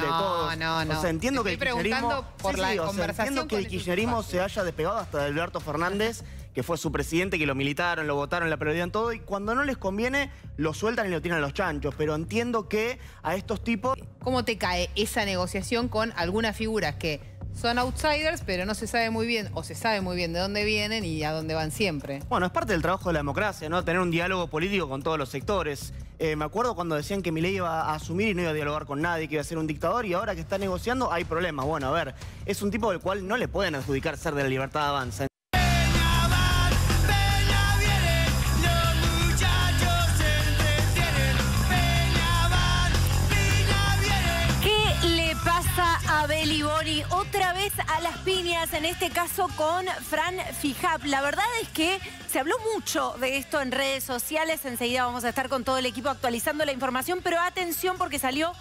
de todos. No. O sea, entiendo que el kirchnerismo, por la conversación entiendo que el kirchnerismo se haya despegado hasta de Alberto Fernández, que fue su presidente, que lo militaron, lo votaron, la aplaudían todo, y cuando no les conviene, lo sueltan y lo tiran a los chanchos. Pero entiendo que a estos tipos... ¿Cómo te cae esa negociación con algunas figuras que son outsiders, pero no se sabe muy bien, o se sabe muy bien de dónde vienen y a dónde van siempre? Bueno, es parte del trabajo de la democracia, ¿no? Tener un diálogo político con todos los sectores. Me acuerdo cuando decían que Milei iba a asumir y no iba a dialogar con nadie, que iba a ser un dictador, y ahora que está negociando hay problemas. Bueno, a ver, es un tipo del cual no le pueden adjudicar ser de la Libertad Avanza. A Beliboni, otra vez a las piñas, en este caso con Fran Fijap. La verdad es que se habló mucho de esto en redes sociales. Enseguida vamos a estar con todo el equipo actualizando la información, pero atención porque salió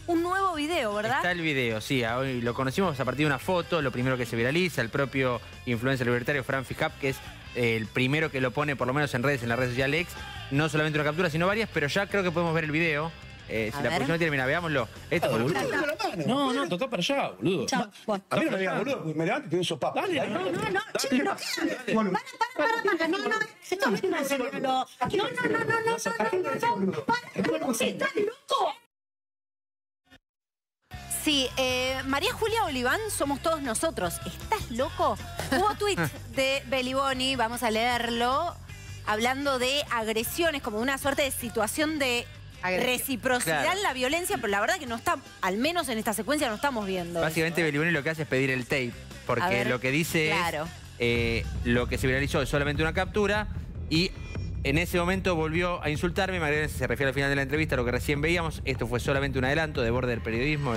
un nuevo video, ¿verdad? Está el video, sí. Hoy lo conocimos a partir de una foto, lo primero que se viraliza, el propio influencer libertario Fran Fijap, que es el primero que lo pone, por lo menos en la red social X, no solamente una captura, sino varias, pero ya creo que podemos ver el video. Si la próxima tiene, mira, veámoslo. Esto fue boludo. No, toca para allá, boludo. Chao. A mí no me digas, boludo, me levanto y te doy esos papas. Dale, no, chico, para. No, esto es en serio. No, ¿estás loco? Sí, María Julia Oliván somos todos nosotros. ¿Estás loco? Hubo tweet de Beliboni, vamos a leerlo, hablando de agresiones, como una suerte de situación de reciprocidad en la violencia, pero la verdad que no está, al menos en esta secuencia no estamos viendo. Básicamente Beliboni lo que hace es pedir el tape, porque lo que dice es, lo que se viralizó es solamente una captura, y en ese momento volvió a insultarme. Magdalena se refiere al final de la entrevista a lo que recién veíamos. Esto fue solamente un adelanto de Borde del Periodismo,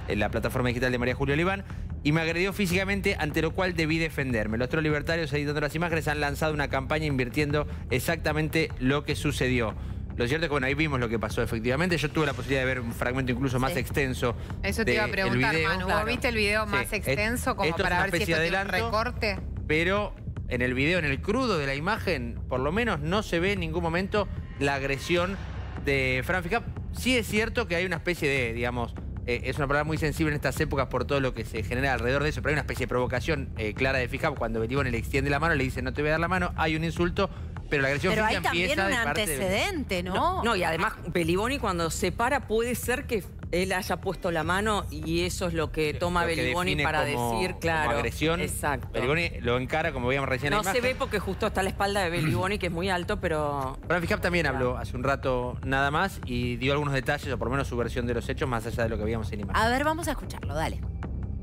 la plataforma digital de María Julia Oliván, y me agredió físicamente, ante lo cual debí defenderme. Los trolls libertarios, editando las imágenes, han lanzado una campaña invirtiendo exactamente lo que sucedió. Lo cierto es que, bueno, ahí vimos lo que pasó efectivamente. Yo tuve la posibilidad de ver un fragmento incluso más extenso. Eso te iba a preguntar, Manu. ¿Vos viste el video más extenso como para ver si esto tiene un recorte? Pero en el video, en el crudo de la imagen, por lo menos no se ve en ningún momento la agresión de Fran Fijap. Sí es cierto que hay una especie de, digamos, es una palabra muy sensible en estas épocas por todo lo que se genera alrededor de eso, pero hay una especie de provocación clara de Fijap. Cuando Beliboni le extiende la mano, le dice no te voy a dar la mano, hay un insulto. Pero la agresión física empieza de parte de... Pero hay también un antecedente, ¿no? No, y además Beliboni cuando se para puede ser que él haya puesto la mano y eso es lo que toma Beliboni para decir, claro. Como agresión. Exacto. Beliboni lo encara, como veíamos recién en la imagen. No se ve porque justo está a la espalda de Beliboni, que es muy alto, pero... Fran Fijap también habló hace un rato nada más y dio algunos detalles, o por lo menos su versión de los hechos, más allá de lo que veíamos en imagen. A ver, vamos a escucharlo, dale.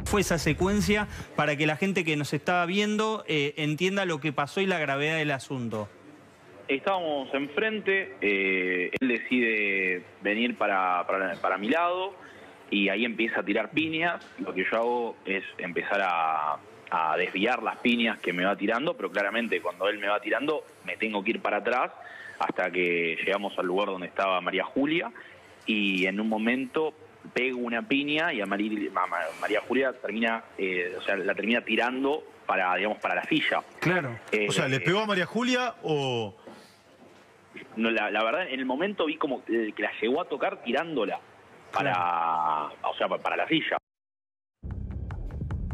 Fue esa secuencia para que la gente que nos estaba viendo entienda lo que pasó y la gravedad del asunto. Estábamos enfrente, él decide venir para mi lado y ahí empieza a tirar piñas. Lo que yo hago es empezar a desviar las piñas que me va tirando, pero claramente cuando él me va tirando me tengo que ir para atrás hasta que llegamos al lugar donde estaba María Julia, y en un momento pego una piña y a María Julia termina, la termina tirando para la silla. Claro. O sea, ¿le pegó a María Julia o...? No, la verdad, en el momento vi como que la llegó a tocar tirándola para la silla.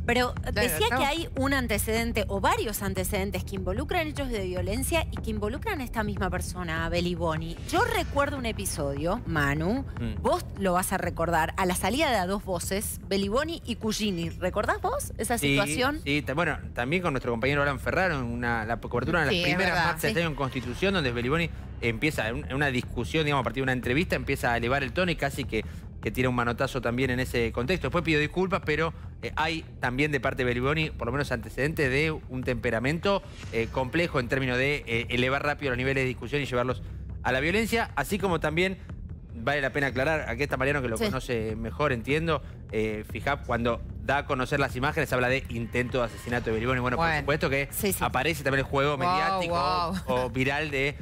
Pero decía que hay un antecedente o varios antecedentes que involucran hechos de violencia y que involucran a esta misma persona, a Beliboni. Yo recuerdo un episodio, Manu, vos lo vas a recordar, a la salida de A Dos Voces, Beliboni y Cugini. ¿Recordás vos esa situación? Sí, bueno, también con nuestro compañero Alan Ferraro, en la cobertura de las primeras marchas de este año en Constitución, donde Beliboni empieza en una discusión, digamos, a partir de una entrevista, empieza a elevar el tono y casi que tira un manotazo también en ese contexto. Después pido disculpas, pero hay también de parte de Beliboni, por lo menos antecedentes de un temperamento complejo en términos de elevar rápido los niveles de discusión y llevarlos a la violencia, así como también vale la pena aclarar, aquí está Mariano que lo conoce mejor, entiendo, Fijap cuando da a conocer las imágenes habla de intento de asesinato de Beliboni. Bueno, por supuesto que aparece también el juego mediático o viral de...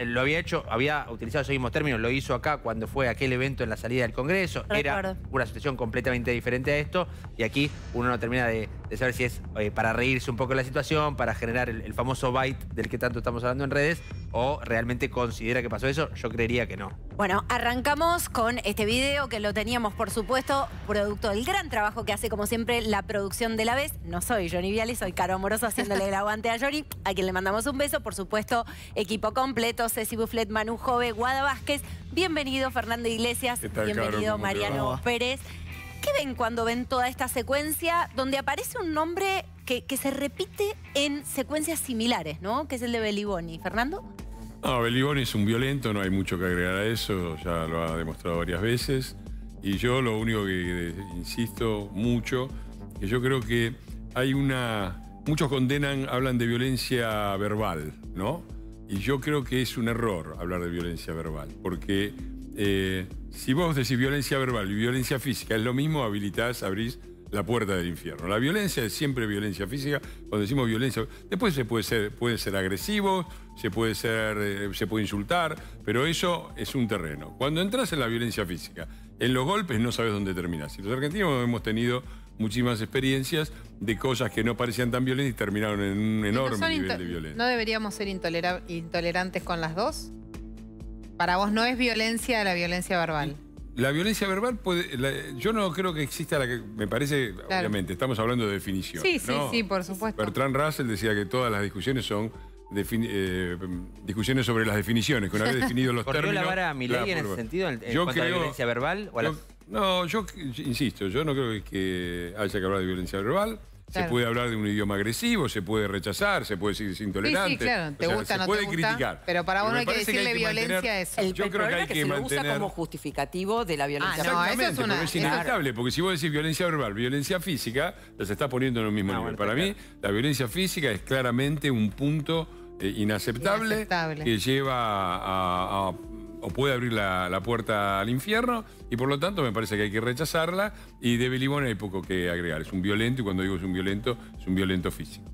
Lo había hecho, había utilizado esos mismos términos, lo hizo acá cuando fue aquel evento en la salida del Congreso. Era una situación completamente diferente a esto, y aquí uno no termina de saber si es para reírse un poco de la situación, para generar el famoso bite del que tanto estamos hablando en redes, o realmente considera que pasó eso. Yo creería que no. Bueno, arrancamos con este video que lo teníamos, por supuesto, producto del gran trabajo que hace, como siempre, la producción de La Vez. No soy Johnny Viale, soy Caro Amoroso haciéndole el aguante a Johnny, a quien le mandamos un beso. Por supuesto, equipo completo, Ceci Bufflet, Manu Jove, Guada Vázquez. Bienvenido, Fernando Iglesias. Bienvenido, Caro, Mariano Pérez. ¿Qué ven cuando ven toda esta secuencia donde aparece un nombre que se repite en secuencias similares, ¿no? Que es el de Beliboni. ¿Fernando? No, Beliboni es un violento, no hay mucho que agregar a eso, ya lo ha demostrado varias veces. Y yo lo único que insisto mucho, que yo creo que hay muchos hablan de violencia verbal, ¿no? Y yo creo que es un error hablar de violencia verbal, porque si vos decís violencia verbal y violencia física es lo mismo, abrís la puerta del infierno. La violencia es siempre violencia física. Cuando decimos violencia, después puede ser agresivo, se puede insultar, pero eso es un terreno. Cuando entras en la violencia física, en los golpes no sabes dónde terminás. Y los argentinos hemos tenido muchísimas experiencias de cosas que no parecían tan violentas y terminaron en un enorme nivel de violencia. ¿No deberíamos ser intolerantes con las dos? Para vos no es violencia la violencia verbal. La violencia verbal yo no creo que exista la que me parece, claro. Obviamente, estamos hablando de definición. Sí, ¿no? sí, por supuesto. Bertrand Russell decía que todas las discusiones son discusiones sobre las definiciones, que una vez definidos los términos... ¿Corrió la vara a Milei en ese sentido, en cuanto a la violencia verbal? No, yo insisto, yo no creo que haya que hablar de violencia verbal. Claro. Se puede hablar de un idioma agresivo, se puede rechazar, se puede decir intolerante. Sí, claro, te gusta, no te gusta, criticar. Pero para vos no hay que decirle violencia a eso. Yo creo que hay que se lo usa como justificativo de la violencia verbal. Exactamente, pero es inevitable, porque si vos decís violencia verbal, violencia física, las estás poniendo en el mismo nivel. Para mí, la violencia física es claramente un punto inaceptable que lleva o puede abrir la puerta al infierno, y por lo tanto me parece que hay que rechazarla, y de Beliboni hay poco que agregar. Es un violento, y cuando digo es un violento físico.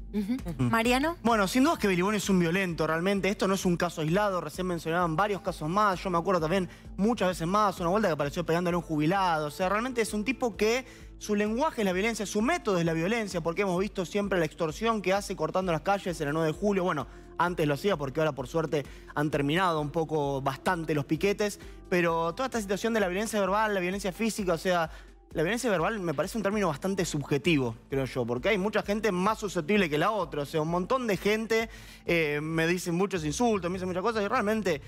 ¿Mariano? Bueno, sin duda es que Beliboni es un violento, realmente. Esto no es un caso aislado, recién mencionaban varios casos más. Yo me acuerdo también muchas veces más, una vuelta que apareció pegándole a un jubilado. O sea, realmente es un tipo que su lenguaje es la violencia, su método es la violencia, porque hemos visto siempre la extorsión que hace cortando las calles en el 9 de julio. Bueno, antes lo hacía porque ahora por suerte han terminado un poco bastante los piquetes, pero toda esta situación de la violencia verbal, la violencia física, o sea, la violencia verbal me parece un término bastante subjetivo, creo yo, porque hay mucha gente más susceptible que la otra. O sea, un montón de gente me dicen muchos insultos, me dicen muchas cosas y realmente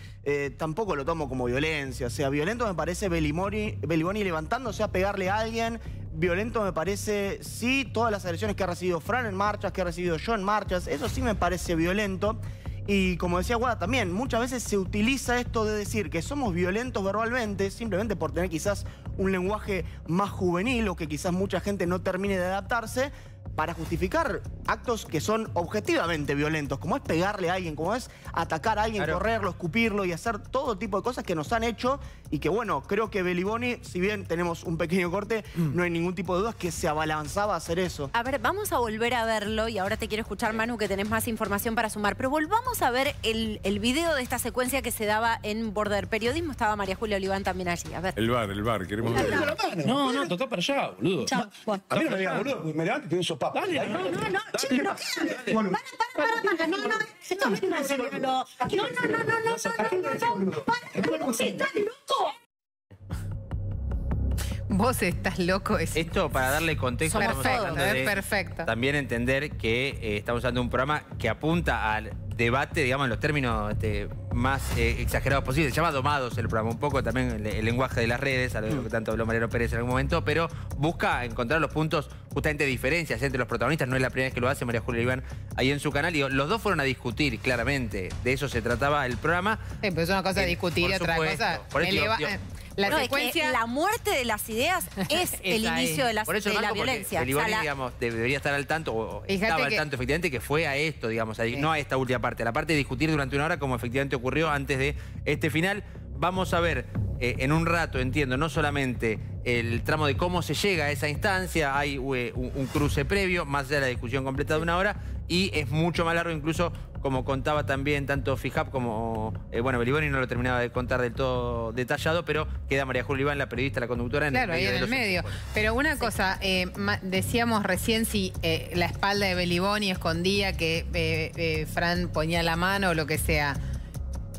tampoco lo tomo como violencia. O sea, violento me parece Beliboni levantándose a pegarle a alguien. Violento me parece, sí, todas las agresiones que ha recibido Fran en marchas, que ha recibido yo en marchas. Eso sí me parece violento. Y como decía Guada también, muchas veces se utiliza esto de decir que somos violentos verbalmente simplemente por tener quizás un lenguaje más juvenil o que quizás mucha gente no termine de adaptarse para justificar actos que son objetivamente violentos, como es pegarle a alguien, como es atacar a alguien, correrlo, escupirlo y hacer todo tipo de cosas que nos han hecho y que, bueno, creo que Beliboni, si bien tenemos un pequeño corte, no hay ningún tipo de dudas que se abalanzaba a hacer eso. A ver, vamos a volver a verlo y ahora te quiero escuchar, Manu, que tenés más información para sumar, pero volvamos a ver el video de esta secuencia que se daba en Border Periodismo. Estaba María Julia Oliván también allí, a ver. El bar, queremos ver. No, toca para allá, boludo. Chao. A mí no me digas, boludo, me levanto y te doy sopa. Dale, No, chico, para. No, esto es una serie. No, estás loco. Vos estás loco. Esto, para darle contexto, perfecto. También entender que estamos usando un programa que apunta al debate, digamos, en los términos más exagerados posibles. Se llama Domados el programa, un poco también el lenguaje de las redes, a lo que tanto habló Mariano Pérez en algún momento, pero busca encontrar los puntos, justamente diferencias entre los protagonistas. No es la primera vez que lo hace María Julia Oliván ahí en su canal, y los dos fueron a discutir, claramente. De eso se trataba el programa. Sí, pero es una cosa discutir y otra cosa. La secuencia... es que la muerte de las ideas es el inicio de la violencia. Beliboni, digamos, debería estar al tanto, o estaba al tanto, efectivamente, que fue a esto, digamos, no a esta última parte. La parte de discutir durante una hora, como efectivamente ocurrió antes de este final. Vamos a ver en un rato, entiendo, no solamente el tramo de cómo se llega a esa instancia, hay un cruce previo, más allá de la discusión completa de una hora, y es mucho más largo, incluso, como contaba también tanto Fijap como, bueno, Beliboni no lo terminaba de contar del todo detallado, pero queda María Julia Oliván, la periodista, la conductora, en el medio. Claro, ahí en el medio. Pero una cosa, decíamos recién si la espalda de Beliboni escondía que Fran ponía la mano o lo que sea.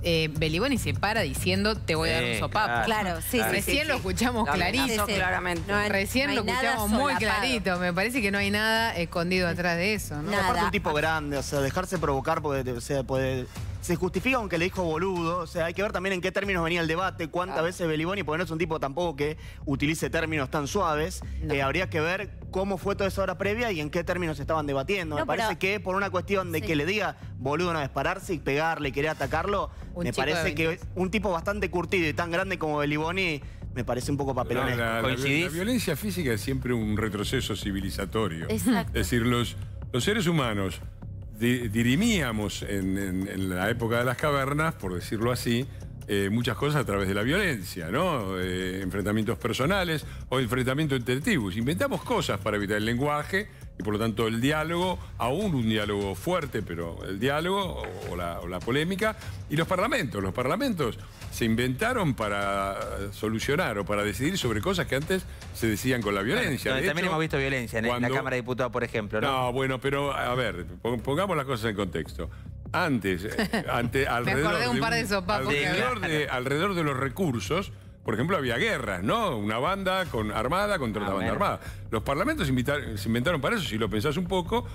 Beliboni se para diciendo te voy a dar un sopapo. Claro, sí, sí. Recién lo escuchamos clarito. Claramente. Recién lo escuchamos muy clarito. Me parece que no hay nada escondido atrás de eso, ¿no? Aparte un tipo grande, o sea, dejarse provocar porque se justifica aunque le dijo boludo. O sea, hay que ver también en qué términos venía el debate, cuántas veces Beliboni, porque no es un tipo tampoco que utilice términos tan suaves. Habría que ver cómo fue toda esa hora previa y en qué términos estaban debatiendo. Me parece que por una cuestión de que le diga boludo una vez pararse y pegarle y querer atacarlo, me parece que un tipo bastante curtido y tan grande como Beliboni me parece un poco papelonesco. La violencia física es siempre un retroceso civilizatorio. Exacto. Es decir, los seres humanos dirimíamos en la época de las cavernas, por decirlo así, muchas cosas a través de la violencia, ¿no? Enfrentamientos personales o enfrentamientos entre tribus. Inventamos cosas para evitar el lenguaje y por lo tanto el diálogo, aún un diálogo fuerte, pero el diálogo o la polémica. Y los parlamentos se inventaron para solucionar o para decidir sobre cosas que antes se decían con la violencia. Bueno, también hemos visto violencia en la Cámara de Diputados, por ejemplo, ¿no? No, bueno, pero a ver, pongamos las cosas en contexto. Antes, alrededor de los recursos, por ejemplo, había guerras, ¿no? Una banda armada contra otra banda armada. Los parlamentos se inventaron para eso, si lo pensás un poco,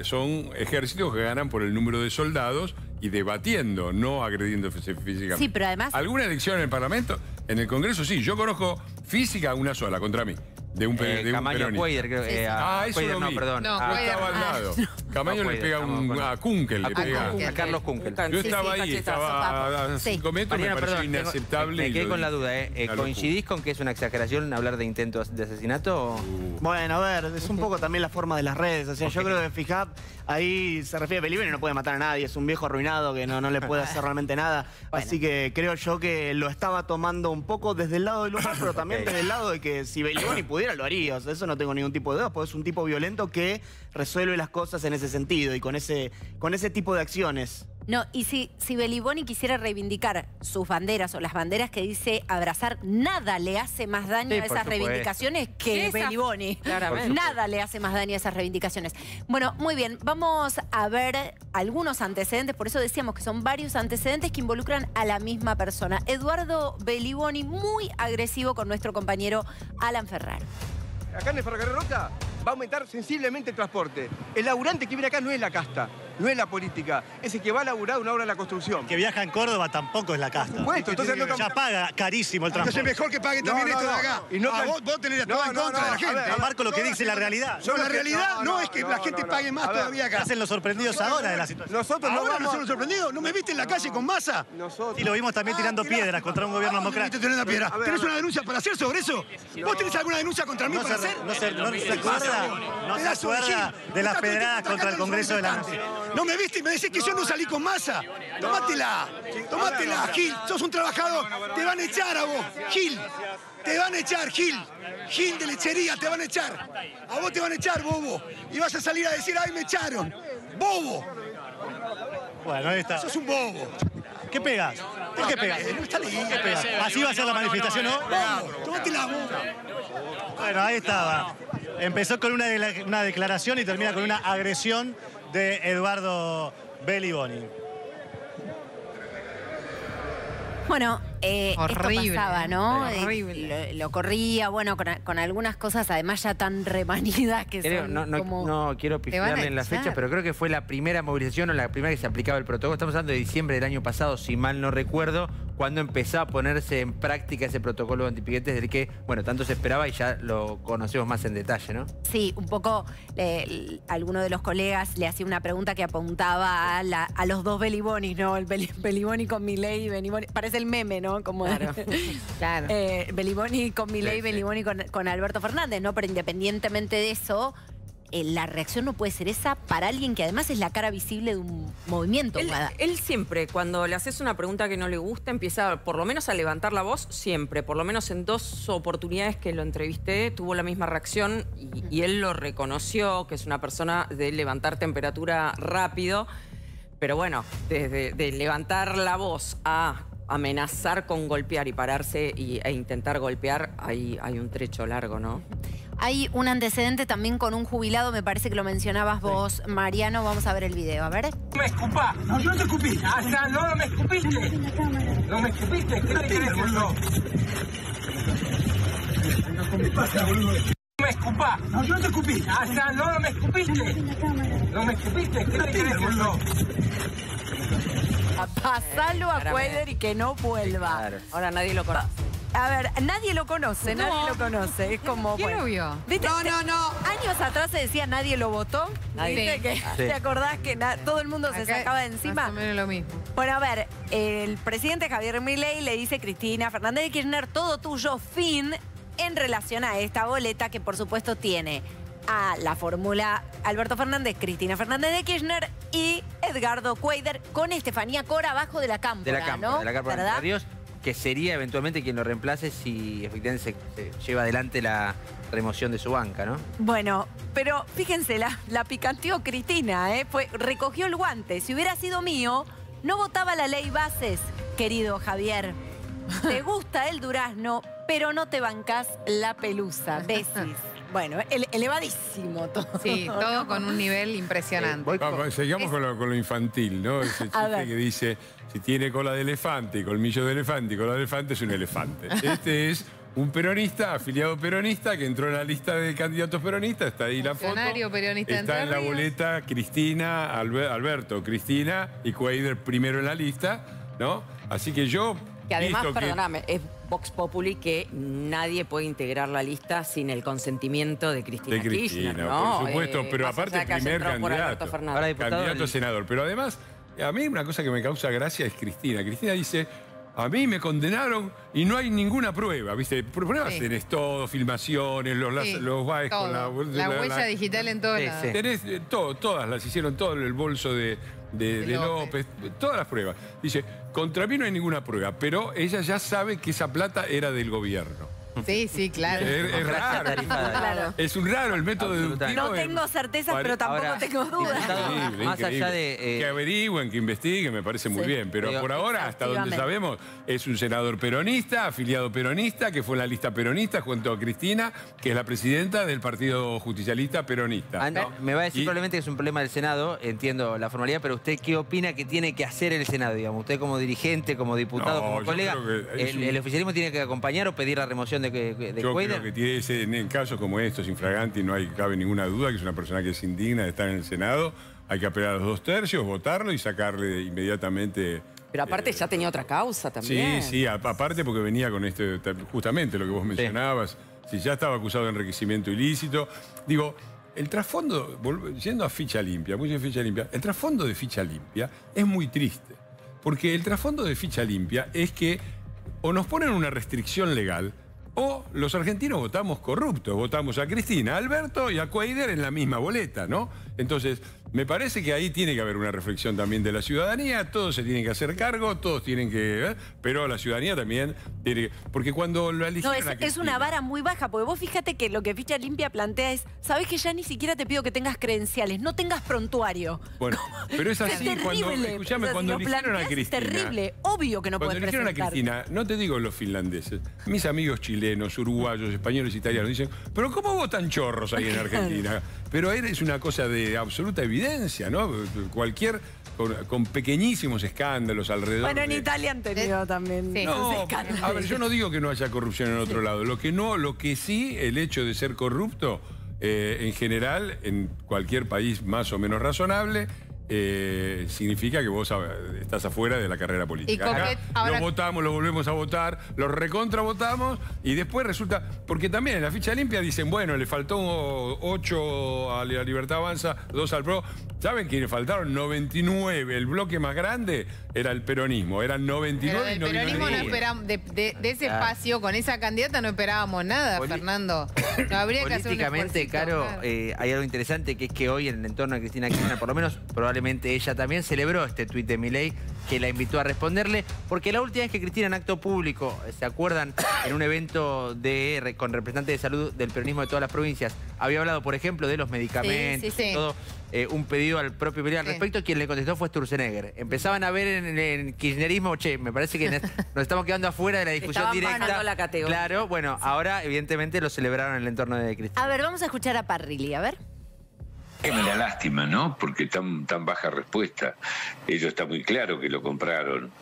son ejércitos que ganan por el número de soldados y debatiendo, no agrediendo físicamente. Sí, pero además... ¿Alguna elección en el Parlamento? En el Congreso sí, yo conozco física una sola contra mí. De un Camaño Cuader, creo que. Eso Cuader, no, perdón. No, estaba al lado. Camaño le pega a Kunkel. A Carlos Kunkel. Yo estaba ahí, estaba a 5 metros, me pareció inaceptable. Me quedé con la duda, ¿coincidís con que es una exageración hablar de intentos de asesinato? Bueno, a ver, es un poco también la forma de las redes. O sea, yo creo que fijad, ahí se refiere a Beliboni, no puede matar a nadie, es un viejo arruinado que no le puede hacer realmente nada. Así que creo yo que lo estaba tomando un poco desde el lado del humor, pero también desde el lado de que si Beliboni pudiera lo haría. O sea, eso no tengo ningún tipo de duda, porque es un tipo violento que resuelve las cosas en ese sentido y con ese tipo de acciones. No, y si Beliboni quisiera reivindicar sus banderas o las banderas que dice abrazar, nada le hace más daño a esas reivindicaciones que Beliboni. Nada le hace más daño a esas reivindicaciones. Bueno, muy bien, vamos a ver algunos antecedentes, por eso decíamos que son varios antecedentes que involucran a la misma persona. Eduardo Beliboni, muy agresivo con nuestro compañero Alan Ferraro. Acá en el Ferrocarril Roca va a aumentar sensiblemente el transporte. El laburante que viene acá no es la casta, no es la política. Es el que va a laburar una obra de la construcción. El que viaja en Córdoba tampoco es la casta. Por supuesto, entonces ya paga carísimo el transporte. Entonces mejor que pague también esto de acá. Y no, vos tenés todo en contra de la gente. Marco lo que dice la realidad. No, la realidad no es que la gente pague más todavía acá. Hacen los sorprendidos ahora de la situación. Nosotros no vamos... ¿Ahora no sorprendidos? ¿No me viste en la calle con Massa? Sí, lo vimos también tirando piedras contra un gobierno democrático. ¿Tenés una denuncia para hacer sobre eso? ¿Vos tenés alguna denuncia contra mí para hacer? No se acuerda de las pedradas contra el Congreso de la Nación. No me viste y me decís que yo no salí con Massa. Tómatela, Gil. Sos un trabajador. Te van a echar a vos, Gil. Te van a echar, Gil. Gil de lechería, te van a echar. A vos te van a echar, bobo. Y vas a salir a decir, ay, me echaron. Bobo. Bueno, ahí está. Sos un bobo. ¿Qué pegas? ¿Por qué pegas? No está leyendo. ¿Qué pegas? Así va a ser la manifestación, ¿no? Tómatela, bobo. Bueno, ahí estaba. Empezó con una declaración y termina con una agresión de Eduardo Beliboni. Bueno, horrible, esto pasaba, ¿no? Horrible. Lo corría, bueno, con algunas cosas además ya tan remanidas que son no quiero pifiarle en las fechas, pero creo que fue la primera movilización o la primera que se aplicaba el protocolo. Estamos hablando de diciembre del año pasado, si mal no recuerdo, cuando empezó a ponerse en práctica ese protocolo de antipiquetes del que, bueno, tanto se esperaba y ya lo conocemos más en detalle, ¿no? Sí, un poco alguno de los colegas le hacía una pregunta que apuntaba a los dos Beliboni, ¿no? El Beliboni con Milei y Beliboni, parece el meme, ¿no? Como claro. Beliboni con Milei, Beliboni con Alberto Fernández, ¿no? Pero independientemente de eso, la reacción no puede ser esa para alguien que además es la cara visible de un movimiento. Él siempre, cuando le haces una pregunta que no le gusta, empieza por lo menos a levantar la voz, siempre. Por lo menos en 2 oportunidades que lo entrevisté, tuvo la misma reacción y él lo reconoció, que es una persona de levantar temperatura rápido. Pero bueno, desde de levantar la voz a amenazar con golpear y pararse e intentar golpear, hay un trecho largo, ¿no? Hay un antecedente también con un jubilado, me parece que lo mencionabas vos, Mariano. Vamos a ver el video, a ver. No me escupás. No, yo no te escupí. Hasta no me escupiste. No me escupiste. ¿Qué te querés, boludo? ¿Qué pasa, boludo? No me escupás. No, yo no te escupí. Hasta no me escupiste. No me escupiste. ¿Qué te querés, boludo? Pasalo a Quader y que no vuelva. Claro. Ahora nadie lo conoce. A ver, nadie lo conoce, nadie lo conoce. Es como, ¿Quién bueno. lo vio? ¿Viste? No. Años atrás se decía nadie lo votó. Nadie. ¿Viste? ¿Te acordás que todo el mundo se Acá sacaba de encima? Más o menos lo mismo. Bueno, a ver, el presidente Javier Milei le dice a Cristina Fernández de Kirchner, todo tuyo, fin, en relación a esta boleta que por supuesto tiene a la fórmula Alberto Fernández, Cristina Fernández de Kirchner y Edgardo Quader con Estefanía Cora abajo de la cámpora, ¿no? De la cámpora de ¿verdad? Ríos, que sería eventualmente quien lo reemplace si efectivamente se lleva adelante la remoción de su banca, ¿no? Bueno, pero fíjense, la picanteó Cristina, recogió el guante. Si hubiera sido mío, no votaba la ley bases, querido Javier. Te gusta el durazno, pero no te bancás la pelusa. Besis. Bueno, elevadísimo todo. Sí, todo con un nivel impresionante. Seguimos con lo infantil, ¿no? Ese chiste que dice, si tiene cola de elefante, colmillo de elefante y cola de elefante, es un elefante. Este es un peronista, afiliado peronista, que entró en la lista de candidatos peronistas, está ahí la foto. Peronista Está en la boleta Cristina, Alberto, Cristina y Quader primero en la lista, ¿no? Así que yo... Que además, perdóname, es Vox Populi que nadie puede integrar la lista sin el consentimiento de Cristina Kirchner, ¿no? Por supuesto, pero aparte primer candidato, candidato a senador. Pero además, a mí una cosa que me causa gracia es Cristina. Cristina dice, a mí me condenaron y no hay ninguna prueba, ¿viste? Pruebas tenés todo, filmaciones, los baes con la huella digital en todos lados. Tenés todas las hicieron, todo el bolso de López, todas las pruebas. Dice, contra mí no hay ninguna prueba, pero ella ya sabe que esa plata era del gobierno. Sí, claro. Es raro. Claro. Es un raro el método deductivo. No tengo certezas, pero tampoco tengo dudas. Increíble, más allá de... que averigüen, que investiguen, me parece muy bien. Pero por ahora, hasta donde sabemos, es un senador peronista, afiliado peronista, que fue en la lista peronista junto a Cristina, que es la presidenta del Partido Justicialista Peronista. Me va a decir probablemente que es un problema del Senado, entiendo la formalidad, pero ¿usted qué opina que tiene que hacer el Senado, digamos? Usted como dirigente, como diputado, como colega, ¿el oficialismo tiene que acompañar o pedir la remoción de Yo creo que en casos como estos, infraganti, no cabe ninguna duda que es una persona que es indigna de estar en el Senado. Hay que apelar a los 2/3, votarlo y sacarle inmediatamente... Pero aparte ya tenía otra causa también. Sí, aparte porque venía con justamente lo que vos mencionabas. Si ya estaba acusado de enriquecimiento ilícito. Digo, el trasfondo, yendo a Ficha Limpia, el trasfondo de Ficha Limpia es muy triste. Porque el trasfondo de Ficha Limpia es que o nos ponen una restricción legal o los argentinos votamos corruptos, votamos a Cristina, a Alberto y a Quader en la misma boleta, ¿no? Entonces, me parece que ahí tiene que haber una reflexión también de la ciudadanía, todos se tienen que hacer cargo, todos tienen que... pero la ciudadanía también tiene que... Porque cuando lo eligieron No, es una vara muy baja, porque vos fíjate que lo que Ficha Limpia plantea es, sabés que ya ni siquiera te pido que tengas credenciales, no tengas prontuario. Bueno, pero es así, cuando eligieron a Cristina... Es terrible, obvio que no puedes presentar. Cuando eligieron a Cristina, no te digo los finlandeses, mis amigos chilenos, uruguayos, españoles, italianos, dicen, pero ¿cómo votan chorros ahí en Argentina? Pero es una cosa de absoluta evidencia, ¿no? Cualquier... Con pequeñísimos escándalos alrededor. Bueno, en Italia han tenido también escándalos. A ver, yo no digo que no haya corrupción en otro lado. Lo que sí, el hecho de ser corrupto, en general, en cualquier país más o menos razonable, significa que vos estás afuera de la carrera política. Acá los votamos, los volvemos a votar, los recontravotamos y después resulta... Porque también en la Ficha Limpia dicen, bueno, le faltó 8 a la Libertad Avanza, 2 al PRO. ¿Saben que le faltaron 99? El bloque más grande era el peronismo, eran 99 Pero y 99. peronismo no esperamos, de ese espacio, con esa candidata no esperábamos nada, Fernando. No habría que hacer un políticamente, Caro, hay algo interesante que es que hoy en el entorno de Cristina Kirchner, por lo menos probablemente ella también celebró este tuit de Milei que la invitó a responderle, porque la última vez que Cristina en acto público, ¿se acuerdan? En un evento con representantes de salud del peronismo de todas las provincias, había hablado, por ejemplo, de los medicamentos, todo, un pedido al propio Milei al respecto, quien le contestó fue Sturzenegger. Empezaban a ver en el kirchnerismo, me parece que nos estamos quedando afuera de la discusión directa. La categoría. Claro, bueno, ahora evidentemente lo celebraron el entorno de Cristina. A ver, vamos a escuchar a Parrilli, a ver. Es una lástima, ¿no? Porque tan baja respuesta. Ellos está muy claro que lo compraron,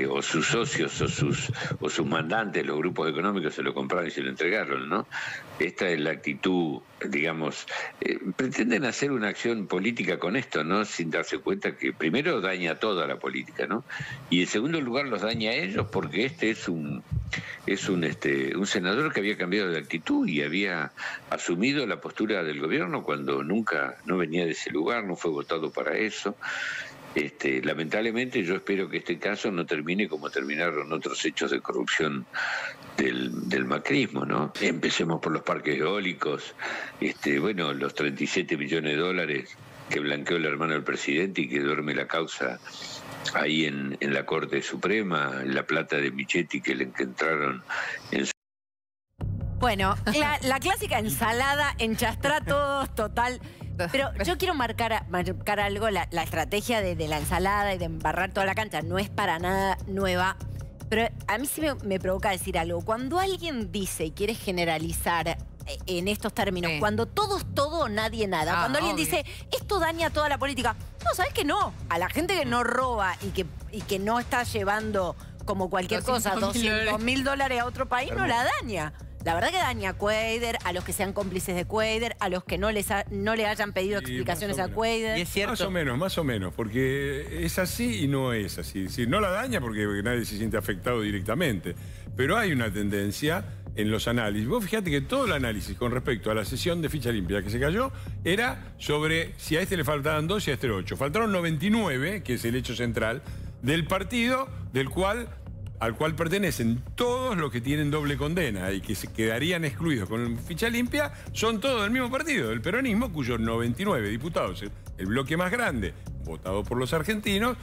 o sus socios o sus mandantes, los grupos económicos se lo compraron y se lo entregaron, ¿no? Esta es la actitud, digamos, pretenden hacer una acción política con esto, ¿no? Sin darse cuenta que primero daña toda la política, ¿no? Y en segundo lugar los daña a ellos porque este es un senador que había cambiado de actitud y había asumido la postura del gobierno cuando nunca no venía de ese lugar, no fue votado para eso. Lamentablemente yo espero que este caso no termine como terminaron otros hechos de corrupción del macrismo, ¿no? Empecemos por los parques eólicos, los 37 millones de dólares que blanqueó el hermano del presidente y que duerme la causa ahí en la Corte Suprema, la plata de Michetti que le encontraron en su... Bueno, la clásica ensalada, enchastra todos, total. Pero yo quiero marcar algo, la estrategia de la ensalada y de embarrar toda la cancha no es para nada nueva, pero a mí sí me provoca decir algo. Cuando alguien dice y quiere generalizar en estos términos, cuando todo es todo, nadie nada, cuando alguien dice, esto daña toda la política, no, ¿sabes que no? A la gente que no roba y que no está llevando como cualquier cosa, $200.000 a otro país, no la daña. La verdad que daña a Cuader, a los que sean cómplices de Cuader, a los que no le hayan pedido explicaciones a Cuader. ¿Y es cierto? Más o menos, porque es así y no es así. Es decir, no la daña porque nadie se siente afectado directamente, pero hay una tendencia en los análisis. Vos fíjate que todo el análisis con respecto a la sesión de ficha limpia que se cayó era sobre si a este le faltaban 2 y a este 8. Faltaron 99, que es el hecho central, del partido al cual pertenecen todos los que tienen doble condena y que se quedarían excluidos con ficha limpia, son todos del mismo partido, del peronismo, cuyos 99 diputados, el bloque más grande, votado por los argentinos,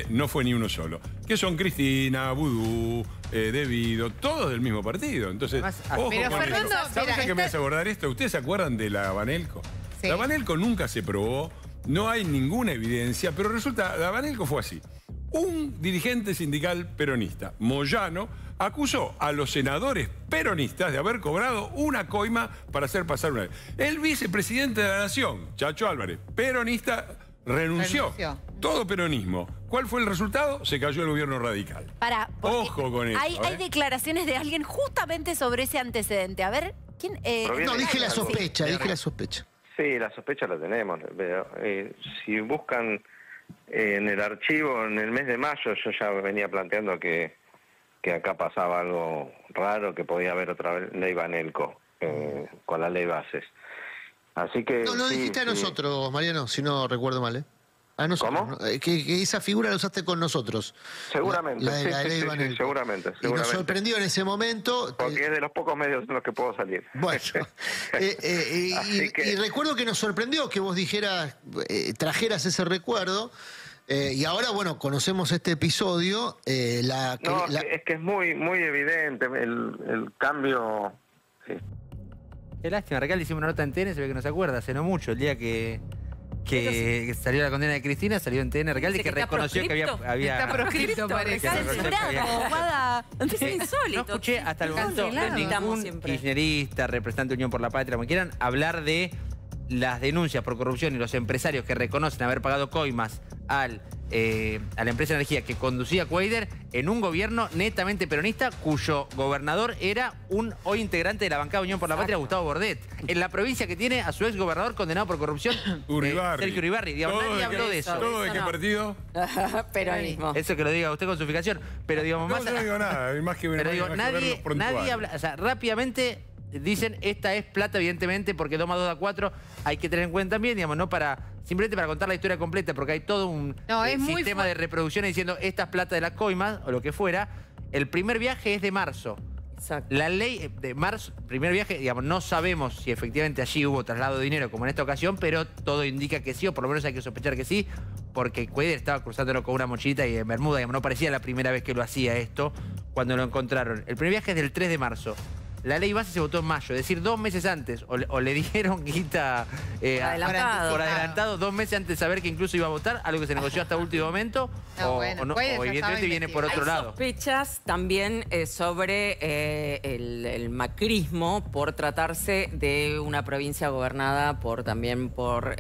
no fue ni uno solo. Que son Cristina, Vudú, Devido, todos del mismo partido. Entonces, ojo pero con Fernando, eso. ¿Sabes a qué me hace acordar esto? ¿Ustedes se acuerdan de la Banelco? Sí. La Banelco nunca se probó, no hay ninguna evidencia, pero resulta, la Banelco fue así. Un dirigente sindical peronista, Moyano, acusó a los senadores peronistas de haber cobrado una coima para hacer pasar una ley. El vicepresidente de la Nación, Chacho Álvarez, peronista, renunció. Todo peronismo. ¿Cuál fue el resultado? Se cayó el gobierno radical. Ojo con eso. Hay declaraciones de alguien justamente sobre ese antecedente. A ver, ¿quién? No, dije la sospecha, Sí, la sospecha la tenemos. Si buscan en el archivo, en el mes de mayo, yo ya venía planteando que acá pasaba algo raro, que podía haber otra ley Banelco con la ley bases. Así que... No, lo dijiste a nosotros, Mariano, si no recuerdo mal, A nosotros. ¿Cómo? Que esa figura la usaste con nosotros. Seguramente, la ley Banelco. seguramente. Y nos sorprendió en ese momento. Porque es de los pocos medios en los que puedo salir. Bueno, y recuerdo que nos sorprendió que vos dijeras, trajeras ese recuerdo. Y ahora, bueno, conocemos este episodio. Es que es muy evidente el cambio. Qué lástima, Raquel, hicimos una nota en TN, se ve que no se acuerda, hace no mucho, el día que salió la condena de Cristina, salió en TN Recalde, que reconoció que había... Está proscrito, parece. Censurado, Es insólito. No escuché hasta el momento de ningún kirchnerista, representante de Unión por la Patria, como quieran, hablar de las denuncias por corrupción y los empresarios que reconocen haber pagado coimas a la empresa de energía que conducía Cuader en un gobierno netamente peronista cuyo gobernador era un hoy integrante de la bancada Unión por la Patria, Gustavo Bordet, en la provincia que tiene a su ex gobernador condenado por corrupción, Sergio Uribarri. Digamos, nadie habló de eso. ¿Todo de qué partido? Peronismo. Eso que lo diga usted con su fijación. Pero digamos, no digo nada, más que pero digo, nadie habla, o sea, rápidamente dicen, esta es plata, evidentemente, porque 2 más 2 da 4, hay que tener en cuenta también, digamos, no simplemente para contar la historia completa, porque hay todo un sistema de reproducción diciendo, esta es plata de las coimas, o lo que fuera. El primer viaje es de marzo. Exacto. La ley de marzo, primer viaje, digamos, no sabemos si efectivamente allí hubo traslado de dinero como en esta ocasión, pero todo indica que sí, o por lo menos hay que sospechar que sí, porque Cuader estaba cruzándolo con una mochilita y en Bermuda, digamos, no parecía la primera vez que lo hacía esto cuando lo encontraron. El primer viaje es del 3 de marzo. la ley base se votó en mayo, es decir, 2 meses antes, o le dieron guita por adelantado, 2 meses antes de saber que incluso iba a votar, algo que se negoció hasta último momento, o evidentemente viene por otro lado. Hay sospechas también sobre el macrismo por tratarse de una provincia gobernada también por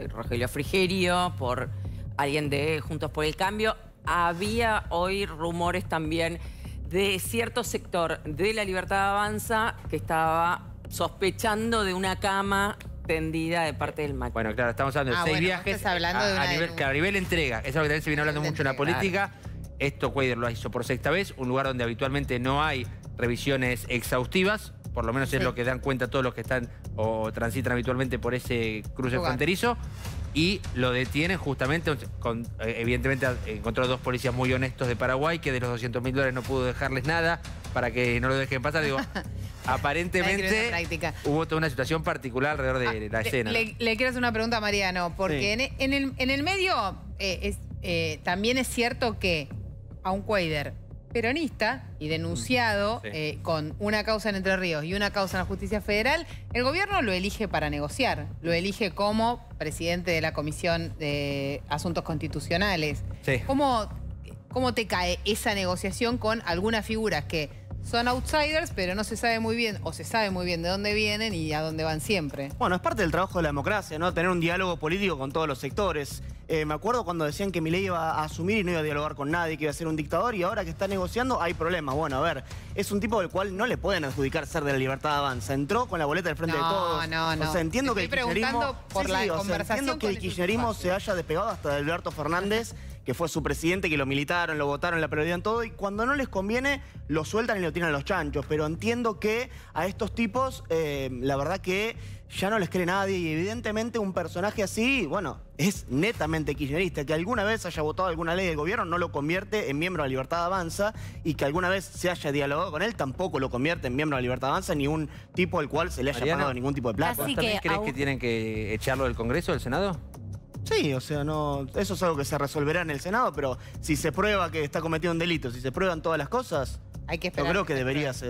Rogelio Frigerio, por alguien de Juntos por el Cambio. Había hoy rumores también de cierto sector de La Libertad Avanza que estaba sospechando de una cama tendida de parte del Macri. Bueno, claro, estamos hablando de 6 viajes a nivel entrega. Eso es lo que también se viene hablando mucho en la política. Esto Cuadra lo hizo por 6ª vez, un lugar donde habitualmente no hay revisiones exhaustivas, por lo menos es lo que dan cuenta todos los que están o transitan habitualmente por ese cruce fronterizo. Y lo detienen justamente, evidentemente encontró 2 policías muy honestos de Paraguay, que de los $200.000 no pudo dejarles nada para que no lo dejen pasar. Digo, aparentemente hubo toda una situación particular alrededor de la escena. Le quiero hacer una pregunta a Mariano, porque en el medio también es cierto que a un Cuadra peronista y denunciado con una causa en Entre Ríos y una causa en la Justicia Federal, el gobierno lo elige para negociar, lo elige como presidente de la Comisión de Asuntos Constitucionales. ¿Cómo te cae esa negociación con algunas figuras que son outsiders, pero no se sabe muy bien, o se sabe muy bien de dónde vienen y a dónde van siempre? Bueno, es parte del trabajo de la democracia, ¿no? Tener un diálogo político con todos los sectores. Me acuerdo cuando decían que Milei iba a asumir y no iba a dialogar con nadie, que iba a ser un dictador, y ahora que está negociando hay problemas. Bueno, a ver, es un tipo del cual no le pueden adjudicar ser de La Libertad Avanza. Entró con la boleta del Frente de Todos. No. O sea, entiendo que el kirchnerismo, entiendo que el kirchnerismo se haya despegado hasta de Alberto Fernández, que fue su presidente, que lo militaron, lo votaron, la perdieron todo, y cuando no les conviene, lo sueltan y lo tiran a los chanchos. Pero entiendo que a estos tipos, la verdad que ya no les cree nadie, y evidentemente un personaje así, bueno, es netamente kirchnerista. Que alguna vez haya votado alguna ley del gobierno no lo convierte en miembro de La Libertad Avanza, y que alguna vez se haya dialogado con él tampoco lo convierte en miembro de La Libertad Avanza, ni un tipo al cual se le haya pagado ningún tipo de plata. ¿Vos también crees que tienen que echarlo del Congreso, del Senado? Sí, o sea, no, eso es algo que se resolverá en el Senado, pero si se prueba que está cometido un delito, si se prueban todas las cosas, hay que esperar. Yo creo que deberías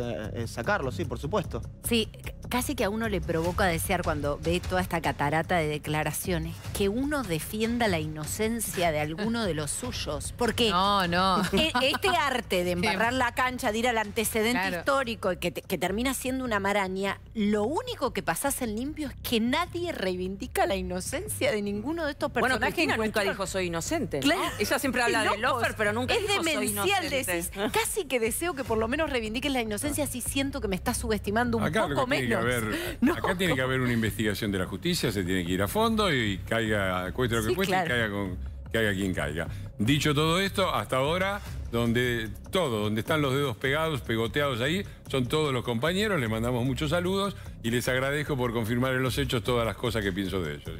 sacarlo, sí, por supuesto. Sí, casi que a uno le provoca desear cuando ve toda esta catarata de declaraciones que uno defienda la inocencia de alguno de los suyos. Porque este arte de embarrar la cancha, de ir al antecedente histórico y que termina siendo una maraña, lo único que pasás en limpio es que nadie reivindica la inocencia de ninguno de estos personajes. Bueno, Cristina nunca dijo soy inocente, ¿no? Ella siempre habla de Lofer, pero nunca dijo soy inocente. Es demencial, decís, casi que deseo que por lo menos reivindiques la inocencia, sí siento que me estás subestimando un poco menos. Acá tiene que haber una investigación de la justicia, se tiene que ir a fondo y caiga, cueste lo que cueste, y caiga quien caiga. Dicho todo esto, hasta ahora, donde están los dedos pegados, pegoteados ahí, son todos los compañeros, les mandamos muchos saludos y les agradezco por confirmar en los hechos todas las cosas que pienso de ellos.